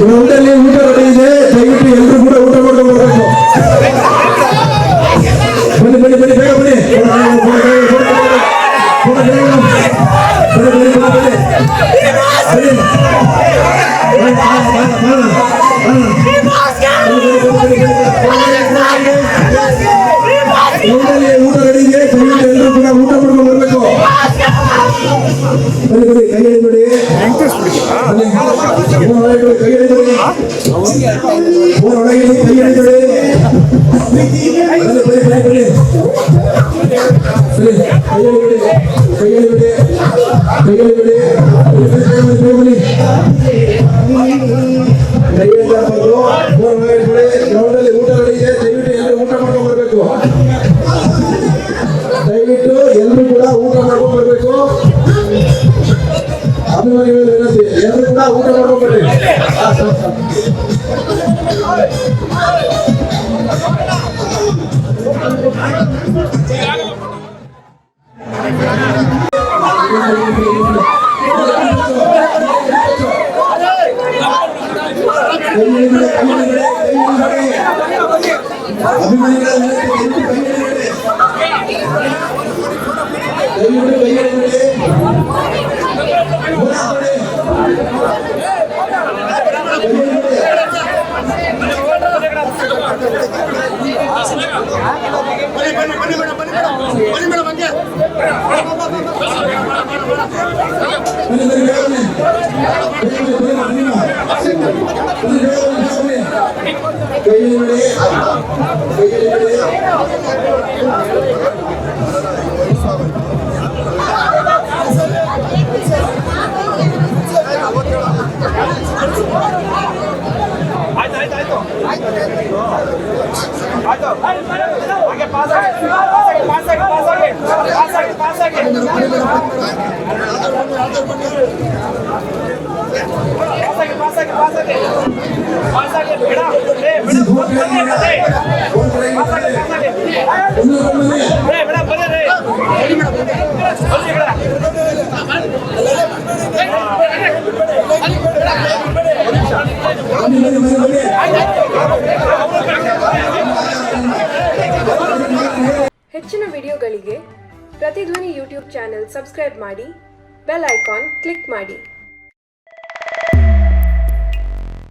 ಗ್ರೌಂಡಲ್ಲಿ ಊಟ ರೆಡಿ ಇದೆ, ದಯವಿಟ್ಟು ಎಲ್ಲರೂ ಕೂಡ ಊಟ ಮಾಡ್ಕೊಂಡು ಬರಬೇಕು. ಬನ್ನಿ ಬನ್ನಿ ಬನ್ನಿ, ಬೇಗ ಬನ್ನಿ. ಊಟ ರೆಡಿ ಇದೆ, ದಯವಿಟ್ಟು ಎಲ್ಲರೂ ಕೂಡ ಊಟ ಮಾಡ್ಕೊಂಡು ಬರಬೇಕು. ಬನ್ನಿ ಬನ್ನಿ, ಕೈ ಹಿಡಿದು ಕೈ ಹಿಡಿದು ಒಳಗೆ ಕೈ ಹಿಡಿದು ಗ್ರೌಂಡಲ್ಲಿ ಊಟ ರೆಡಿ ಇದೆ, ದಯವಿಟ್ಟು ಎಲ್ಲರೂ ಊಟ ಮಾಡ್ಕೊಂಡು ಬರಬೇಕು. ದಯವಿಟ್ಟು ಎಲ್ಲರೂ ಕೂಡ ಊಟ ಮಾಡ್ಕೊಂಡು ಬರಬೇಕು. ಅಭಿಮಾನಿಗಳು ವಿನಂತಿ, ಎಲ್ಲರೂ ಕೂಡ ಊಟ ಮಾಡ್ಕೊಂಡು ಬರ್ರಿ. ಹೆಚ್ಚಿನ ವಿಡಿಯೋಗಳಿಗೆ ಪ್ರತಿಧ್ವನಿ ಯೂಟ್ಯೂಬ್ ಚಾನೆಲ್ ಸಬ್ಸ್ಕ್ರೈಬ್ ಮಾಡಿ, ಬೆಲ್ ಐಕಾನ್ ಕ್ಲಿಕ್ ಮಾಡಿ.